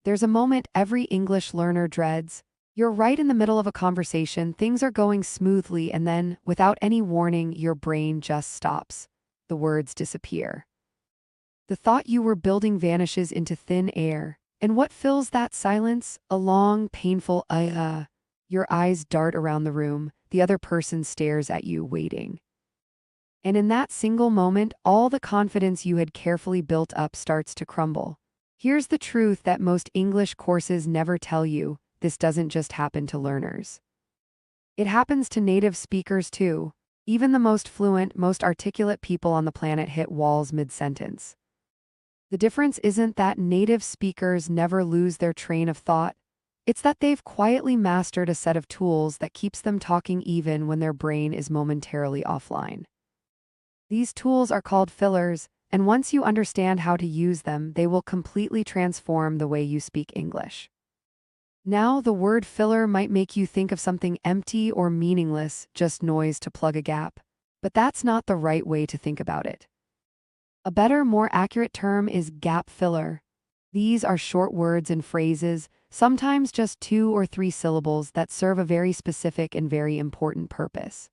There's a moment every English learner dreads. You're right in the middle of a conversation, things are going smoothly, and then, without any warning, your brain just stops. The words disappear. The thought you were building vanishes into thin air. And what fills that silence? A long, painful Your eyes dart around the room. The other person stares at you, waiting. And in that single moment, all the confidence you had carefully built up starts to crumble. Here's the truth that most English courses never tell you: this doesn't just happen to learners. It happens to native speakers too. Even the most fluent, most articulate people on the planet hit walls mid-sentence. The difference isn't that native speakers never lose their train of thought. It's that they've quietly mastered a set of tools that keeps them talking even when their brain is momentarily offline. These tools are called fillers, and once you understand how to use them, they will completely transform the way you speak English. Now, the word filler might make you think of something empty or meaningless, just noise to plug a gap. But that's not the right way to think about it. A better, more accurate term is gap filler. These are short words and phrases, sometimes just 2 or 3 syllables, that serve a very specific and very important purpose.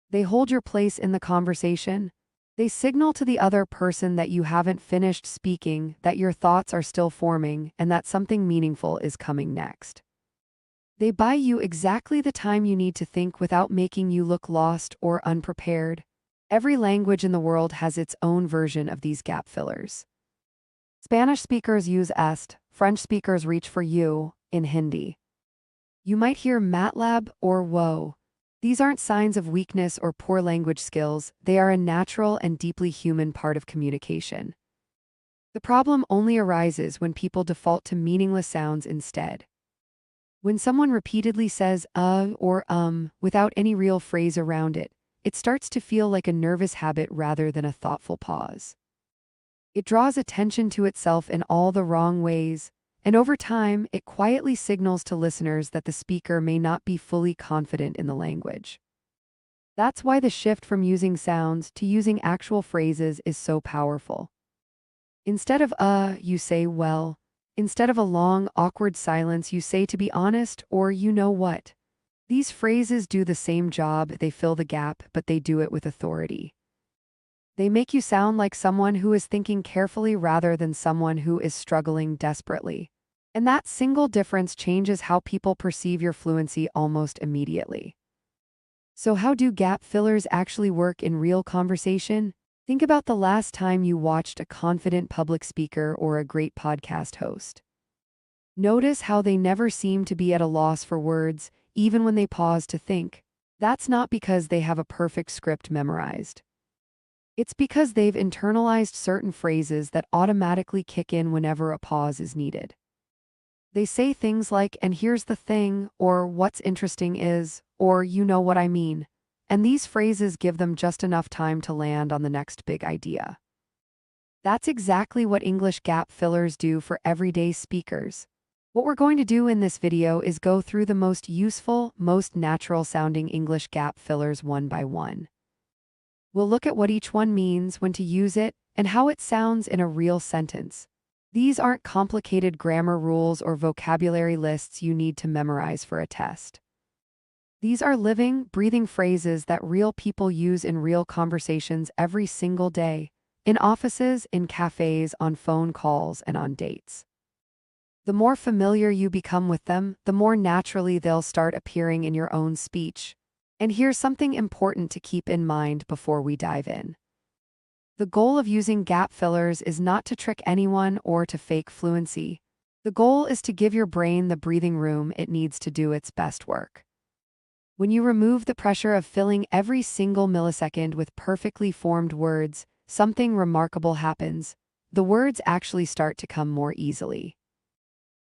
They hold your place in the conversation. They signal to the other person that you haven't finished speaking, that your thoughts are still forming, and that something meaningful is coming next. They buy you exactly the time you need to think without making you look lost or unprepared. Every language in the world has its own version of these gap fillers. Spanish speakers use est, French speakers reach for you in Hindi. You might hear MATLAB or whoa. These aren't signs of weakness or poor language skills, they are a natural and deeply human part of communication. The problem only arises when people default to meaningless sounds instead. When someone repeatedly says or without any real phrase around it, it starts to feel like a nervous habit rather than a thoughtful pause. It draws attention to itself in all the wrong ways, and over time, it quietly signals to listeners that the speaker may not be fully confident in the language. That's why the shift from using sounds to using actual phrases is so powerful. Instead of you say well. Instead of a long, awkward silence, you say to be honest or you know what. These phrases do the same job, they fill the gap, but they do it with authority. They make you sound like someone who is thinking carefully rather than someone who is struggling desperately. And that single difference changes how people perceive your fluency almost immediately. So how do gap fillers actually work in real conversation? Think about the last time you watched a confident public speaker or a great podcast host. Notice how they never seem to be at a loss for words, even when they pause to think. That's not because they have a perfect script memorized. It's because they've internalized certain phrases that automatically kick in whenever a pause is needed. They say things like, "and here's the thing," or "what's interesting is," or "you know what I mean." And these phrases give them just enough time to land on the next big idea. That's exactly what English gap fillers do for everyday speakers. What we're going to do in this video is go through the most useful, most natural-sounding English gap fillers one by one. We'll look at what each one means, when to use it, and how it sounds in a real sentence. These aren't complicated grammar rules or vocabulary lists you need to memorize for a test. These are living, breathing phrases that real people use in real conversations every single day, in offices, in cafes, on phone calls, and on dates. The more familiar you become with them, the more naturally they'll start appearing in your own speech. And here's something important to keep in mind before we dive in. The goal of using gap fillers is not to trick anyone or to fake fluency. The goal is to give your brain the breathing room it needs to do its best work. When you remove the pressure of filling every single millisecond with perfectly formed words, something remarkable happens. The words actually start to come more easily.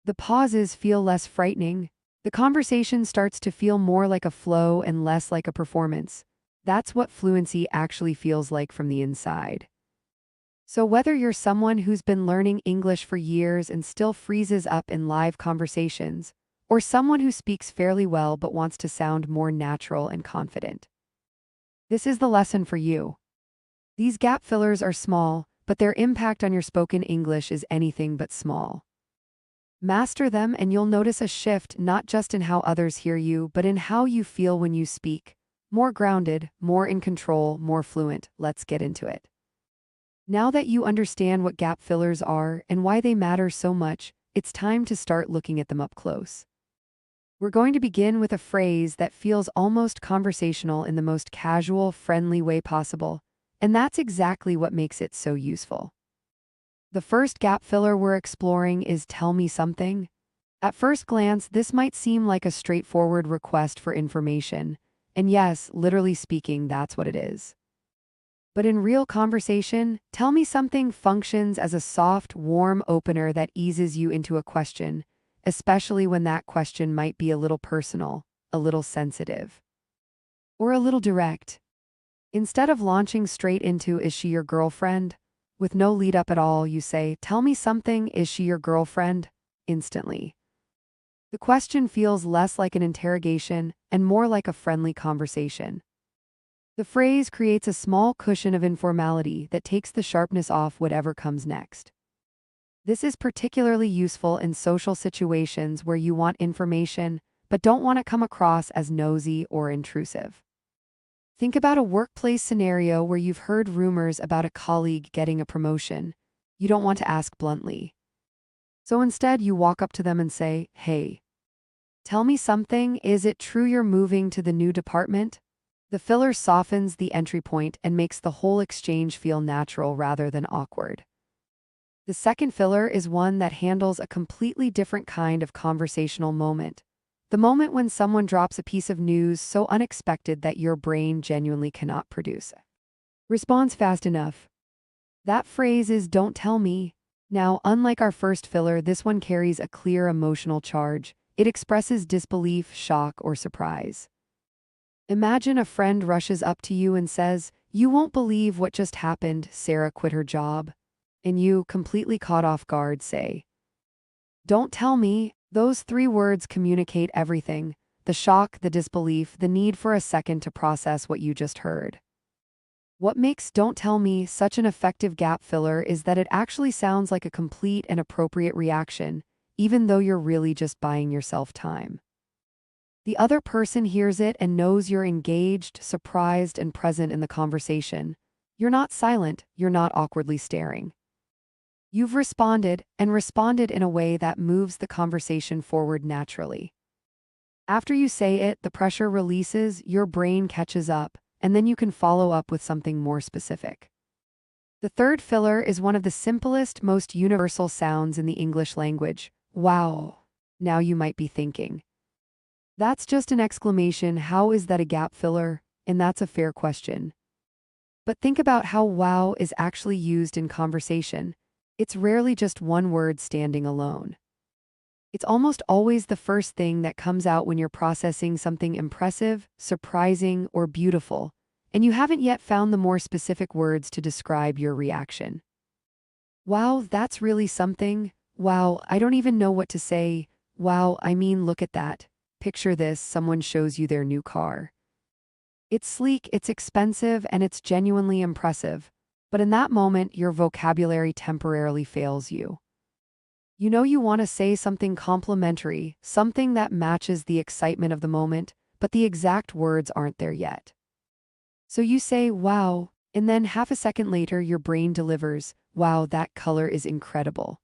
The pauses feel less frightening. The conversation starts to feel more like a flow and less like a performance. That's what fluency actually feels like from the inside. So whether you're someone who's been learning English for years and still freezes up in live conversations, or someone who speaks fairly well but wants to sound more natural and confident, this is the lesson for you. These gap fillers are small, but their impact on your spoken English is anything but small. Master them and you'll notice a shift not just in how others hear you, but in how you feel when you speak. More grounded, more in control, more fluent. Let's get into it. Now that you understand what gap fillers are and why they matter so much, it's time to start looking at them up close. We're going to begin with a phrase that feels almost conversational in the most casual, friendly way possible, and that's exactly what makes it so useful. The first gap filler we're exploring is "tell me something." At first glance, this might seem like a straightforward request for information, and yes, literally speaking, that's what it is. But in real conversation, "tell me something" functions as a soft, warm opener that eases you into a question, especially when that question might be a little personal, a little sensitive, or a little direct. Instead of launching straight into "is she your girlfriend?" with no lead up at all, you say, "Tell me something, is she your girlfriend?" Instantly. The question feels less like an interrogation and more like a friendly conversation. The phrase creates a small cushion of informality that takes the sharpness off whatever comes next. This is particularly useful in social situations where you want information but don't want to come across as nosy or intrusive. Think about a workplace scenario where you've heard rumors about a colleague getting a promotion. You don't want to ask bluntly. So instead, you walk up to them and say, "Hey, tell me something, is it true you're moving to the new department?" The filler softens the entry point and makes the whole exchange feel natural rather than awkward. The second filler is one that handles a completely different kind of conversational moment. The moment when someone drops a piece of news so unexpected that your brain genuinely cannot produce a response fast enough. That phrase is "don't tell me." Now, unlike our first filler, this one carries a clear emotional charge. It expresses disbelief, shock, or surprise. Imagine a friend rushes up to you and says, "You won't believe what just happened, Sarah quit her job." And you, completely caught off guard, say, "Don't tell me." Those three words communicate everything: the shock, the disbelief, the need for a second to process what you just heard. What makes "don't tell me" such an effective gap filler is that it actually sounds like a complete and appropriate reaction, even though you're really just buying yourself time. The other person hears it and knows you're engaged, surprised, and present in the conversation. You're not silent, you're not awkwardly staring. You've responded, and responded in a way that moves the conversation forward naturally. After you say it, the pressure releases, your brain catches up, and then you can follow up with something more specific. The third filler is one of the simplest, most universal sounds in the English language: "wow." Now you might be thinking, that's just an exclamation, how is that a gap filler? And that's a fair question. But think about how "wow" is actually used in conversation. It's rarely just one word standing alone. It's almost always the first thing that comes out when you're processing something impressive, surprising, or beautiful, and you haven't yet found the more specific words to describe your reaction. "Wow, that's really something." "Wow, I don't even know what to say." "Wow, I mean, look at that." Picture this: someone shows you their new car. It's sleek, it's expensive, and it's genuinely impressive. But in that moment, your vocabulary temporarily fails you. You know you want to say something complimentary, something that matches the excitement of the moment, but the exact words aren't there yet. So you say, "Wow," and then half a second later, your brain delivers, "Wow, that color is incredible."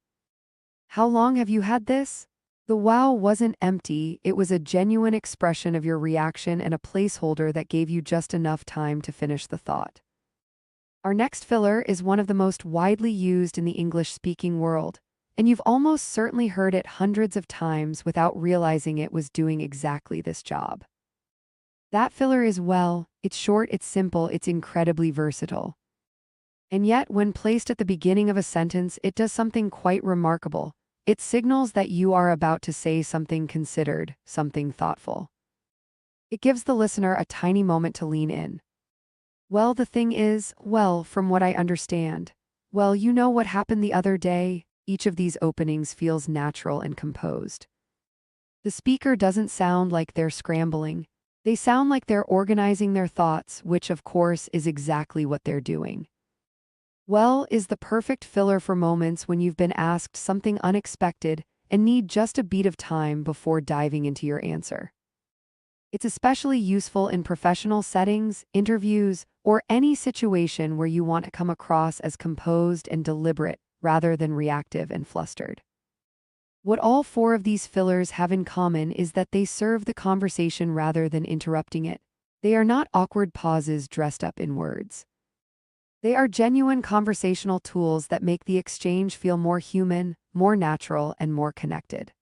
How long have you had this? The "wow" wasn't empty, it was a genuine expression of your reaction and a placeholder that gave you just enough time to finish the thought. Our next filler is one of the most widely used in the English-speaking world, and you've almost certainly heard it hundreds of times without realizing it was doing exactly this job. That filler is "well." It's short, it's simple, it's incredibly versatile. And yet, when placed at the beginning of a sentence, it does something quite remarkable. It signals that you are about to say something considered, something thoughtful. It gives the listener a tiny moment to lean in. "Well, the thing is, well, from what I understand. Well, you know what happened the other day." Each of these openings feels natural and composed. The speaker doesn't sound like they're scrambling. They sound like they're organizing their thoughts, which of course is exactly what they're doing. "Well" is the perfect filler for moments when you've been asked something unexpected and need just a beat of time before diving into your answer. It's especially useful in professional settings, interviews, or any situation where you want to come across as composed and deliberate rather than reactive and flustered. What all four of these fillers have in common is that they serve the conversation rather than interrupting it. They are not awkward pauses dressed up in words. They are genuine conversational tools that make the exchange feel more human, more natural, and more connected.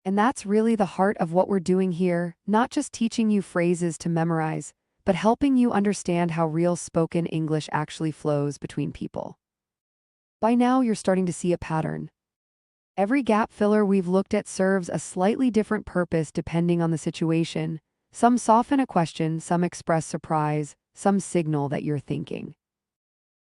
And that's really the heart of what we're doing here, not just teaching you phrases to memorize, but helping you understand how real spoken English actually flows between people. By now, you're starting to see a pattern. Every gap filler we've looked at serves a slightly different purpose depending on the situation. Some soften a question, some express surprise, some signal that you're thinking.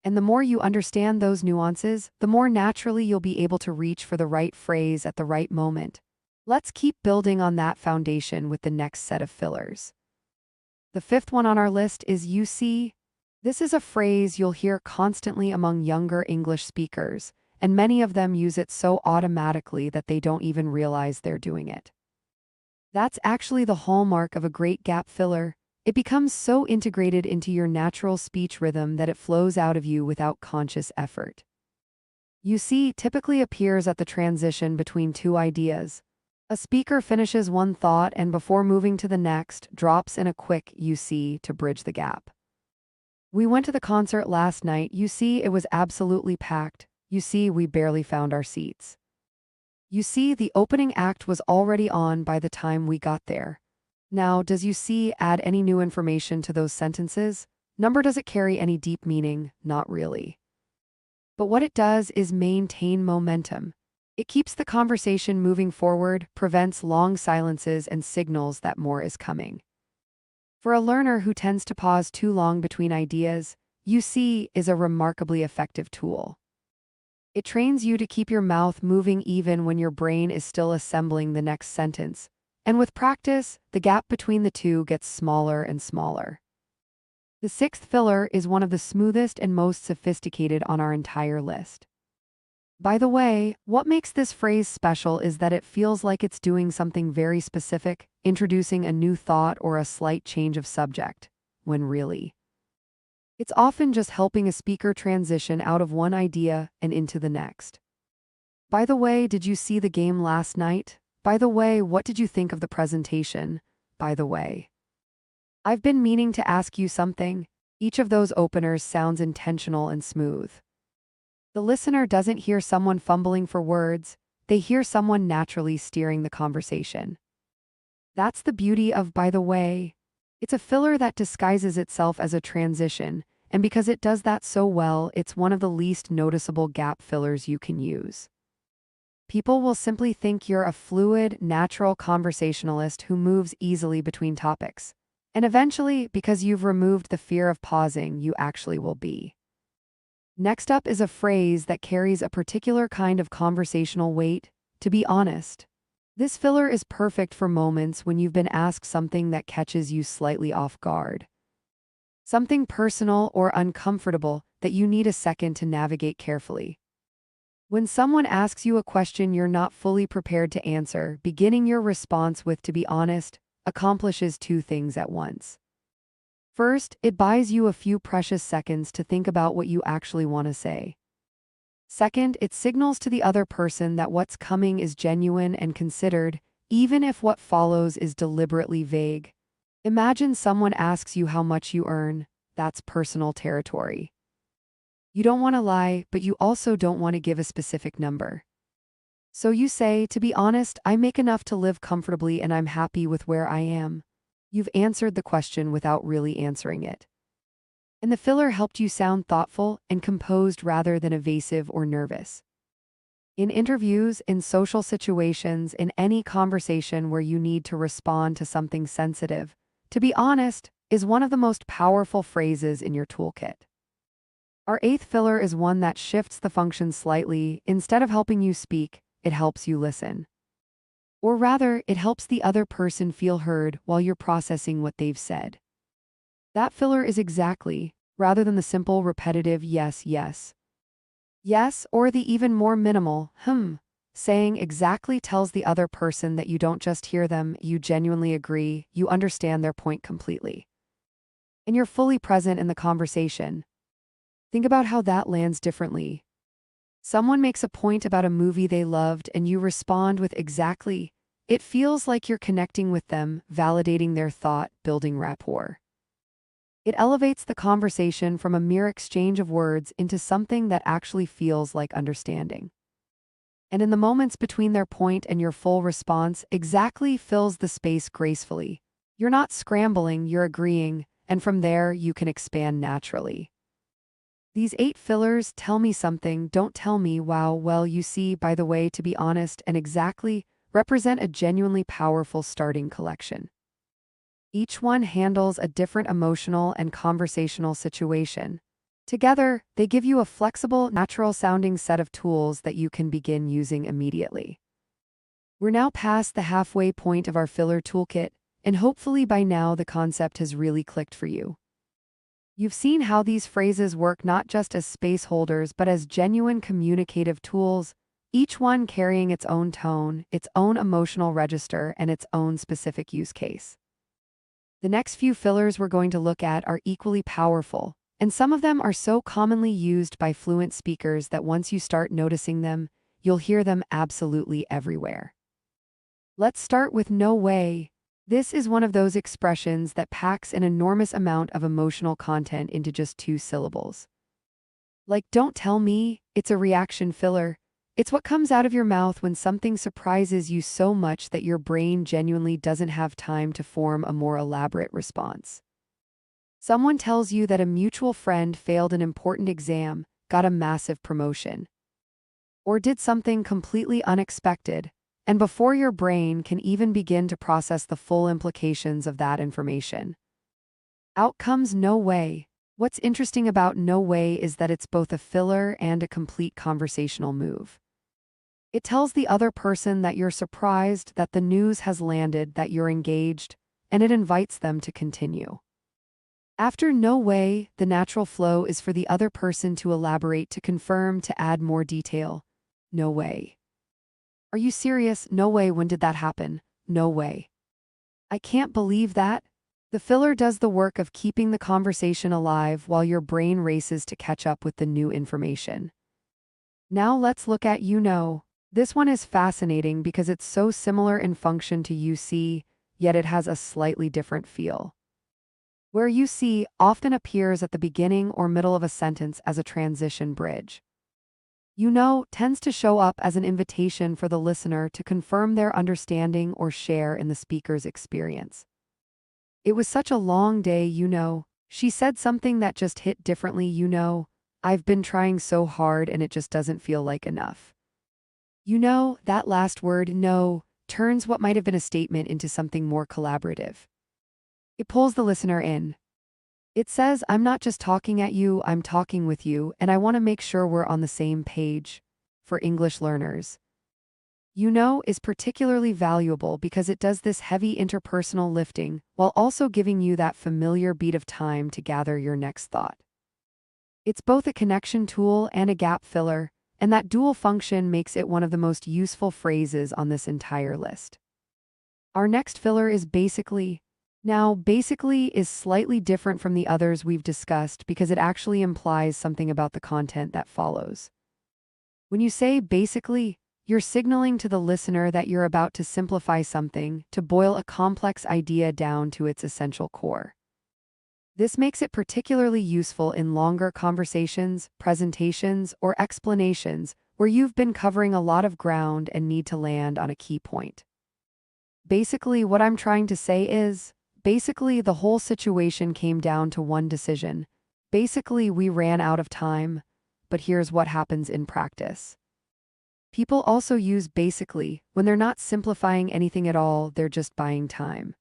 And the more you understand those nuances, the more naturally you'll be able to reach for the right phrase at the right moment. Let's keep building on that foundation with the next set of fillers. The fifth one on our list is "you see." This is a phrase you'll hear constantly among younger English speakers, and many of them use it so automatically that they don't even realize they're doing it. That's actually the hallmark of a great gap filler. It becomes so integrated into your natural speech rhythm that it flows out of you without conscious effort. "You see" typically appears at the transition between two ideas. A speaker finishes one thought and before moving to the next, drops in a quick "you see" to bridge the gap. "We went to the concert last night. You see, it was absolutely packed. You see, we barely found our seats. You see, the opening act was already on by the time we got there." Now, does "you see" add any new information to those sentences? Does it carry any deep meaning? Not really. But what it does is maintain momentum. It keeps the conversation moving forward, prevents long silences, and signals that more is coming. For a learner who tends to pause too long between ideas, "you see" is a remarkably effective tool. It trains you to keep your mouth moving even when your brain is still assembling the next sentence. And with practice, the gap between the two gets smaller and smaller. The sixth filler is one of the smoothest and most sophisticated on our entire list. By the way, what makes this phrase special is that it feels like it's doing something very specific, introducing a new thought or a slight change of subject, when really, it's often just helping a speaker transition out of one idea and into the next. "By the way, did you see the game last night? By the way, what did you think of the presentation? By the way, I've been meaning to ask you something." Each of those openers sounds intentional and smooth. The listener doesn't hear someone fumbling for words, they hear someone naturally steering the conversation. That's the beauty of "by the way." It's a filler that disguises itself as a transition, and because it does that so well, it's one of the least noticeable gap fillers you can use. People will simply think you're a fluid, natural conversationalist who moves easily between topics. And eventually, because you've removed the fear of pausing, you actually will be. Next up is a phrase that carries a particular kind of conversational weight: "to be honest." This filler is perfect for moments when you've been asked something that catches you slightly off guard. Something personal or uncomfortable that you need a second to navigate carefully. When someone asks you a question you're not fully prepared to answer, beginning your response with "to be honest" accomplishes two things at once. First, it buys you a few precious seconds to think about what you actually want to say. Second, it signals to the other person that what's coming is genuine and considered, even if what follows is deliberately vague. Imagine someone asks you how much you earn. That's personal territory. You don't want to lie, but you also don't want to give a specific number. So you say, "To be honest, I make enough to live comfortably and I'm happy with where I am." You've answered the question without really answering it. And the filler helped you sound thoughtful and composed rather than evasive or nervous. In interviews, in social situations, in any conversation where you need to respond to something sensitive, "to be honest" is one of the most powerful phrases in your toolkit. Our eighth filler is one that shifts the function slightly. Instead of helping you speak, it helps you listen. Or rather, it helps the other person feel heard while you're processing what they've said. That filler is "exactly," rather than the simple repetitive "yes, yes, yes," or the even more minimal "hmm." Saying exactly tells the other person that you don't just hear them, you genuinely agree, you understand their point completely. And you're fully present in the conversation. Think about how that lands differently. Someone makes a point about a movie they loved and you respond with exactly. It feels like you're connecting with them, validating their thought, building rapport. It elevates the conversation from a mere exchange of words into something that actually feels like understanding. And in the moments between their point and your full response, exactly fills the space gracefully. You're not scrambling, you're agreeing, and from there you can expand naturally. These 8 fillers, tell me something, don't tell me, wow, well, you see, by the way, to be honest and exactly, represent a genuinely powerful starting collection. Each one handles a different emotional and conversational situation. Together, they give you a flexible, natural-sounding set of tools that you can begin using immediately. We're now past the halfway point of our filler toolkit, and hopefully by now the concept has really clicked for you. You've seen how these phrases work not just as space holders but as genuine communicative tools, each one carrying its own tone, its own emotional register, and its own specific use case. The next few fillers we're going to look at are equally powerful, and some of them are so commonly used by fluent speakers that once you start noticing them, you'll hear them absolutely everywhere. Let's start with no way. This is one of those expressions that packs an enormous amount of emotional content into just 2 syllables. Like, don't tell me, it's a reaction filler. It's what comes out of your mouth when something surprises you so much that your brain genuinely doesn't have time to form a more elaborate response. Someone tells you that a mutual friend failed an important exam, got a massive promotion, or did something completely unexpected, and before your brain can even begin to process the full implications of that information, out comes no way. What's interesting about no way is that it's both a filler and a complete conversational move. It tells the other person that you're surprised, that the news has landed, that you're engaged, and it invites them to continue. After no way, the natural flow is for the other person to elaborate, to confirm, to add more detail. No way. Are you serious? No way. When did that happen? No way. I can't believe that. The filler does the work of keeping the conversation alive while your brain races to catch up with the new information. Now let's look at you know. This one is fascinating because it's so similar in function to you see, yet it has a slightly different feel. Where you see often appears at the beginning or middle of a sentence as a transition bridge. You know tends to show up as an invitation for the listener to confirm their understanding or share in the speaker's experience. It was such a long day, you know. She said something that just hit differently, you know. I've been trying so hard and it just doesn't feel like enough. You know, that last word, no, turns what might have been a statement into something more collaborative. It pulls the listener in. It says, I'm not just talking at you, I'm talking with you, and I want to make sure we're on the same page. For English learners, you know is particularly valuable because it does this heavy interpersonal lifting while also giving you that familiar beat of time to gather your next thought. It's both a connection tool and a gap filler, and that dual function makes it one of the most useful phrases on this entire list. Our next filler is basically. Now, basically is slightly different from the others we've discussed because it actually implies something about the content that follows. When you say basically, you're signaling to the listener that you're about to simplify something, to boil a complex idea down to its essential core. This makes it particularly useful in longer conversations, presentations, or explanations where you've been covering a lot of ground and need to land on a key point. Basically, what I'm trying to say is, basically, the whole situation came down to one decision. Basically, we ran out of time, but here's what happens in practice. People also use basically when they're not simplifying anything at all, they're just buying time.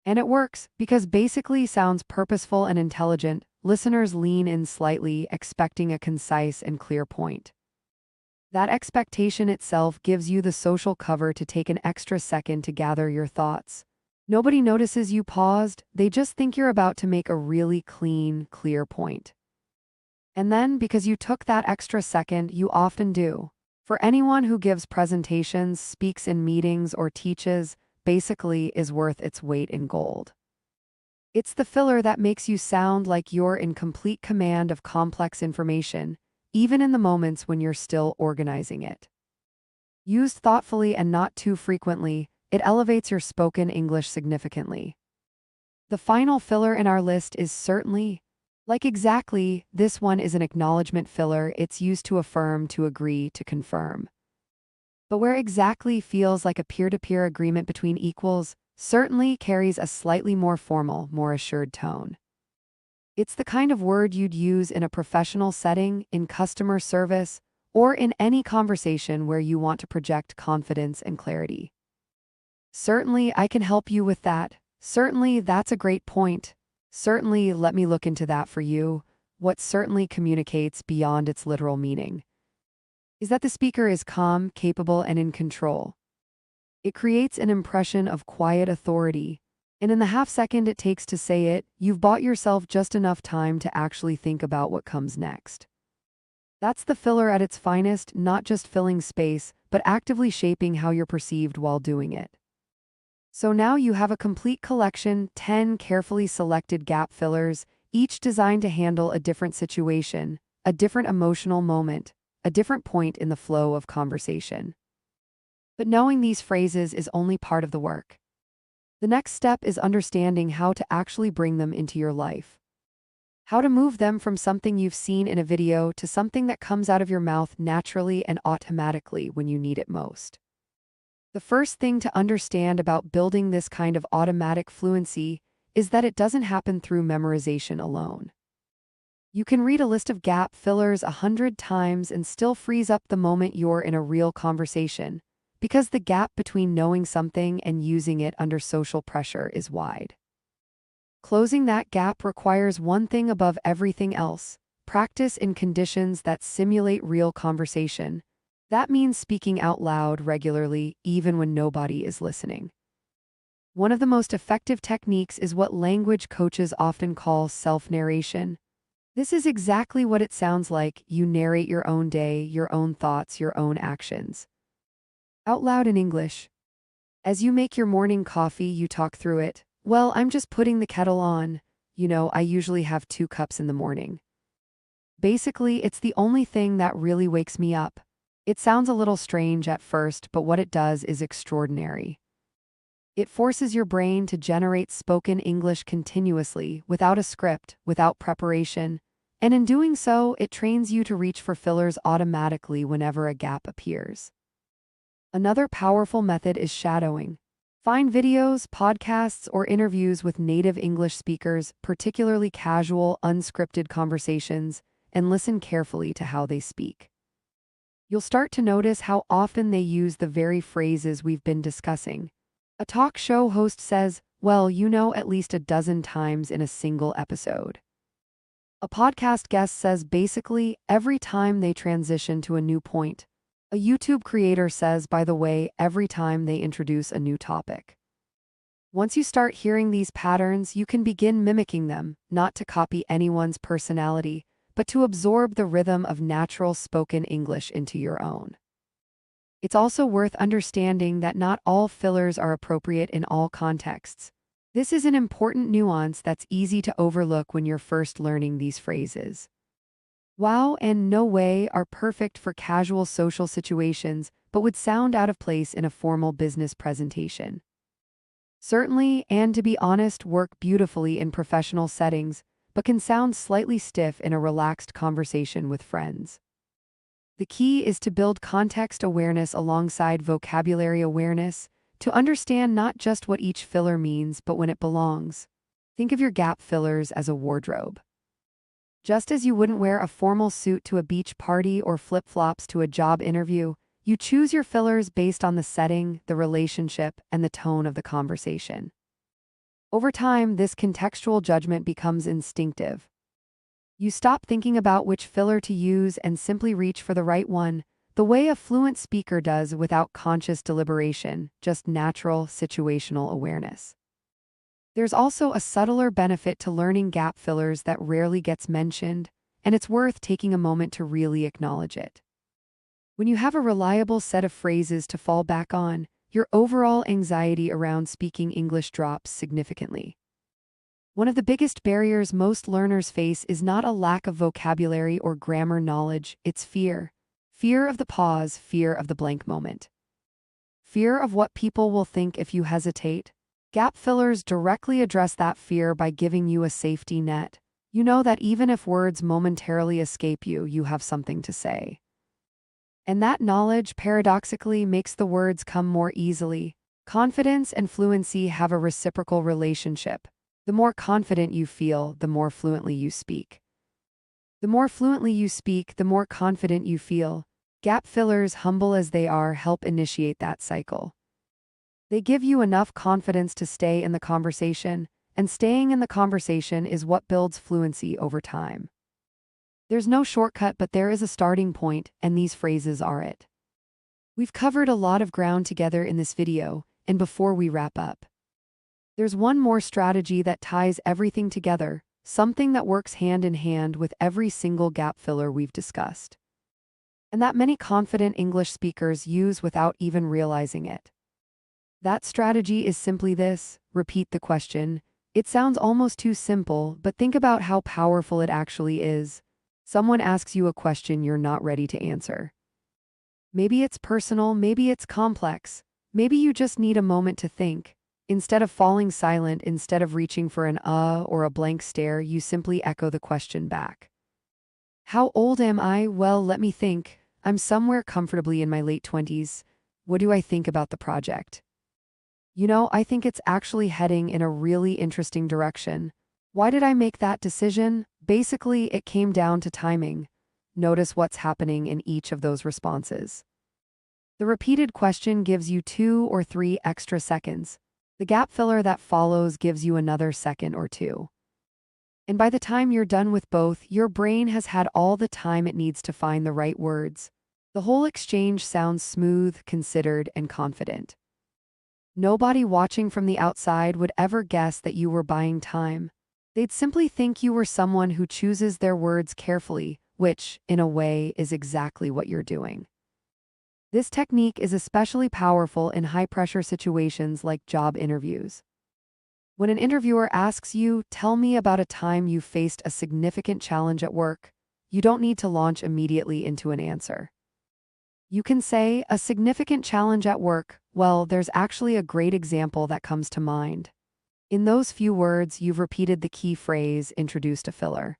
And it works because basically sounds purposeful and intelligent. Listeners lean in slightly, expecting a concise and clear point. That expectation itself gives you the social cover to take an extra second to gather your thoughts. Nobody notices you paused, they just think you're about to make a really clean, clear point. And then, because you took that extra second, you often do. For anyone who gives presentations, speaks in meetings, or teaches, basically is worth its weight in gold. It's the filler that makes you sound like you're in complete command of complex information, even in the moments when you're still organizing it. Used thoughtfully and not too frequently, it elevates your spoken English significantly. The final filler in our list is certainly, like exactly, this one is an acknowledgement filler. It's used to affirm, to agree, to confirm. But where exactly feels like a peer-to-peer agreement between equals, certainly carries a slightly more formal, more assured tone. It's the kind of word you'd use in a professional setting, in customer service, or in any conversation where you want to project confidence and clarity. Certainly, I can help you with that. Certainly, that's a great point. Certainly, let me look into that for you. What certainly communicates beyond its literal meaning is that the speaker is calm, capable, and in control. It creates an impression of quiet authority, and in the half second it takes to say it, you've bought yourself just enough time to actually think about what comes next. That's the filler at its finest, not just filling space, but actively shaping how you're perceived while doing it. So now you have a complete collection, 10 carefully selected gap fillers, each designed to handle a different situation, a different emotional moment, a different point in the flow of conversation. But knowing these phrases is only part of the work. The next step is understanding how to actually bring them into your life. How to move them from something you've seen in a video to something that comes out of your mouth naturally and automatically when you need it most. The first thing to understand about building this kind of automatic fluency is that it doesn't happen through memorization alone. You can read a list of gap fillers 100 times and still freeze up the moment you're in a real conversation, because the gap between knowing something and using it under social pressure is wide. Closing that gap requires one thing above everything else: practice in conditions that simulate real conversation. That means speaking out loud regularly, even when nobody is listening. One of the most effective techniques is what language coaches often call self-narration. This is exactly what it sounds like. You narrate your own day, your own thoughts, your own actions. Out loud in English. As you make your morning coffee, you talk through it. Well, I'm just putting the kettle on. I usually have 2 cups in the morning. Basically, it's the only thing that really wakes me up. It sounds a little strange at first, but what it does is extraordinary. It forces your brain to generate spoken English continuously, without a script, without preparation, and in doing so, it trains you to reach for fillers automatically whenever a gap appears. Another powerful method is shadowing. Find videos, podcasts, or interviews with native English speakers, particularly casual, unscripted conversations, and listen carefully to how they speak. You'll start to notice how often they use the very phrases we've been discussing. A talk show host says, well, at least a dozen times in a single episode. A podcast guest says basically every time they transition to a new point. A YouTube creator says, by the way, every time they introduce a new topic. Once you start hearing these patterns, you can begin mimicking them, not to copy anyone's personality, but to absorb the rhythm of natural spoken English into your own. It's also worth understanding that not all fillers are appropriate in all contexts. This is an important nuance that's easy to overlook when you're first learning these phrases. Wow and no way are perfect for casual social situations, but would sound out of place in a formal business presentation. Certainly, and to be honest, work beautifully in professional settings, but can sound slightly stiff in a relaxed conversation with friends. The key is to build context awareness alongside vocabulary awareness, to understand not just what each filler means, but when it belongs. Think of your gap fillers as a wardrobe. Just as you wouldn't wear a formal suit to a beach party or flip-flops to a job interview, you choose your fillers based on the setting, the relationship, and the tone of the conversation. Over time, this contextual judgment becomes instinctive. You stop thinking about which filler to use and simply reach for the right one, the way a fluent speaker does without conscious deliberation, just natural situational awareness. There's also a subtler benefit to learning gap fillers that rarely gets mentioned, and it's worth taking a moment to really acknowledge it. When you have a reliable set of phrases to fall back on, your overall anxiety around speaking English drops significantly. One of the biggest barriers most learners face is not a lack of vocabulary or grammar knowledge, it's fear. Fear of the pause, fear of the blank moment. Fear of what people will think if you hesitate. Gap fillers directly address that fear by giving you a safety net. You know that even if words momentarily escape you, you have something to say. And that knowledge, paradoxically, makes the words come more easily. Confidence and fluency have a reciprocal relationship. The more confident you feel, the more fluently you speak. The more fluently you speak, the more confident you feel. Gap fillers, humble as they are, help initiate that cycle. They give you enough confidence to stay in the conversation, and staying in the conversation is what builds fluency over time. There's no shortcut, but there is a starting point, and these phrases are it. We've covered a lot of ground together in this video, and before we wrap up, there's one more strategy that ties everything together, something that works hand in hand with every single gap filler we've discussed, and that many confident English speakers use without even realizing it. That strategy is simply this: repeat the question. It sounds almost too simple, but think about how powerful it actually is. Someone asks you a question you're not ready to answer. Maybe it's personal, maybe it's complex, maybe you just need a moment to think. Instead of falling silent, instead of reaching for an or a blank stare, you simply echo the question back. How old am I? Well, let me think. I'm somewhere comfortably in my late 20s. What do I think about the project? You know, I think it's actually heading in a really interesting direction. Why did I make that decision? Basically, it came down to timing. Notice what's happening in each of those responses. The repeated question gives you 2 or 3 extra seconds. The gap filler that follows gives you another second or 2. And by the time you're done with both, your brain has had all the time it needs to find the right words. The whole exchange sounds smooth, considered, and confident. Nobody watching from the outside would ever guess that you were buying time. They'd simply think you were someone who chooses their words carefully, which, in a way, is exactly what you're doing. This technique is especially powerful in high-pressure situations like job interviews. When an interviewer asks you, "Tell me about a time you faced a significant challenge at work," you don't need to launch immediately into an answer. You can say, "A significant challenge at work, well, there's actually a great example that comes to mind." In those few words, you've repeated the key phrase, introduced a filler,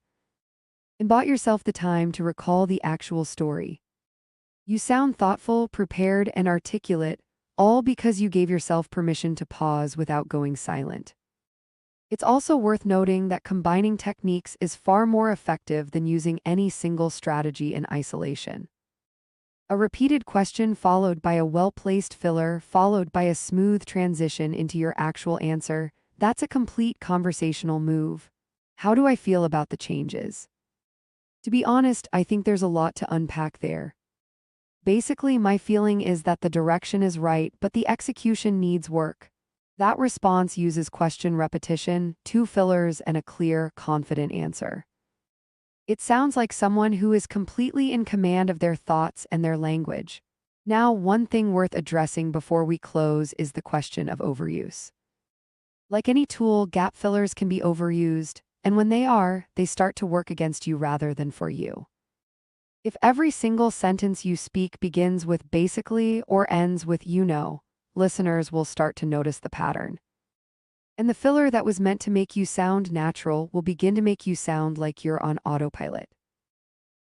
and bought yourself the time to recall the actual story. You sound thoughtful, prepared, and articulate, all because you gave yourself permission to pause without going silent. It's also worth noting that combining techniques is far more effective than using any single strategy in isolation. A repeated question followed by a well-placed filler followed by a smooth transition into your actual answer, that's a complete conversational move. How do I feel about the changes? To be honest, I think there's a lot to unpack there. Basically, my feeling is that the direction is right, but the execution needs work. That response uses question repetition, 2 fillers, and a clear, confident answer. It sounds like someone who is completely in command of their thoughts and their language. Now, one thing worth addressing before we close is the question of overuse. Like any tool, gap fillers can be overused, and when they are, they start to work against you rather than for you. If every single sentence you speak begins with basically or ends with you know, listeners will start to notice the pattern. And the filler that was meant to make you sound natural will begin to make you sound like you're on autopilot.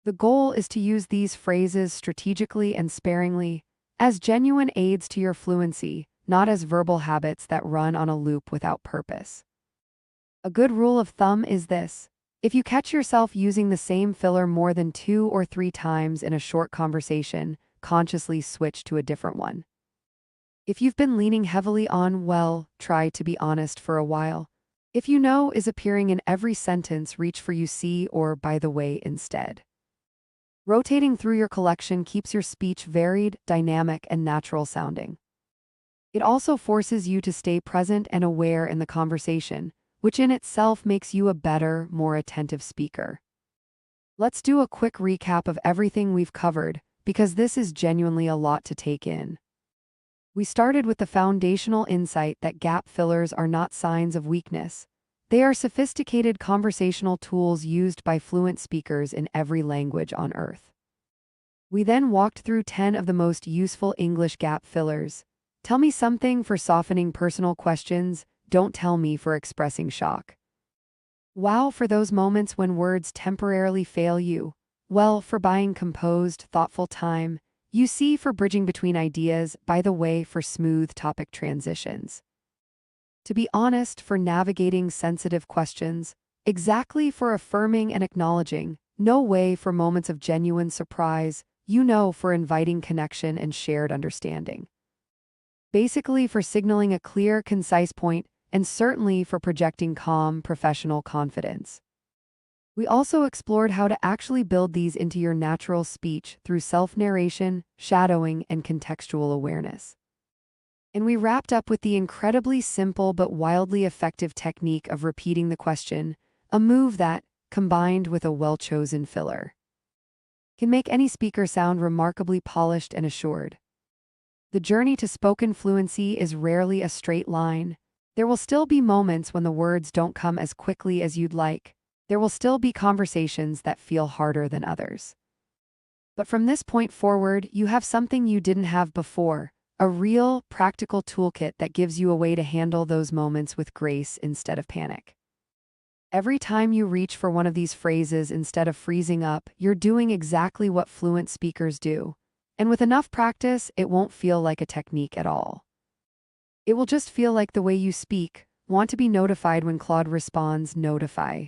The goal is to use these phrases strategically and sparingly, as genuine aids to your fluency, not as verbal habits that run on a loop without purpose. A good rule of thumb is this: if you catch yourself using the same filler more than 2 or 3 times in a short conversation, consciously switch to a different one. If you've been leaning heavily on, well, try to be honest for a while. If you know is appearing in every sentence, reach for you see or by the way instead. Rotating through your collection keeps your speech varied, dynamic, and natural sounding. It also forces you to stay present and aware in the conversation, which in itself makes you a better, more attentive speaker. Let's do a quick recap of everything we've covered, because this is genuinely a lot to take in. We started with the foundational insight that gap fillers are not signs of weakness. They are sophisticated conversational tools used by fluent speakers in every language on Earth. We then walked through 10 of the most useful English gap fillers. Tell me something for softening personal questions, don't tell me for expressing shock. Wow for those moments when words temporarily fail you. Well for buying composed, thoughtful time. You see for bridging between ideas, by the way for smooth topic transitions. To be honest, for navigating sensitive questions. Exactly for affirming and acknowledging. No way for moments of genuine surprise. You know for inviting connection and shared understanding. Basically for signaling a clear, concise point, and certainly for projecting calm, professional confidence. We also explored how to actually build these into your natural speech through self-narration, shadowing, and contextual awareness. And we wrapped up with the incredibly simple but wildly effective technique of repeating the question, a move that, combined with a well-chosen filler, can make any speaker sound remarkably polished and assured. The journey to spoken fluency is rarely a straight line. There will still be moments when the words don't come as quickly as you'd like. There will still be conversations that feel harder than others. But from this point forward, you have something you didn't have before, a real, practical toolkit that gives you a way to handle those moments with grace instead of panic. Every time you reach for one of these phrases instead of freezing up, you're doing exactly what fluent speakers do. And with enough practice, it won't feel like a technique at all. It will just feel like the way you speak, want to be notified when Claude responds, notify.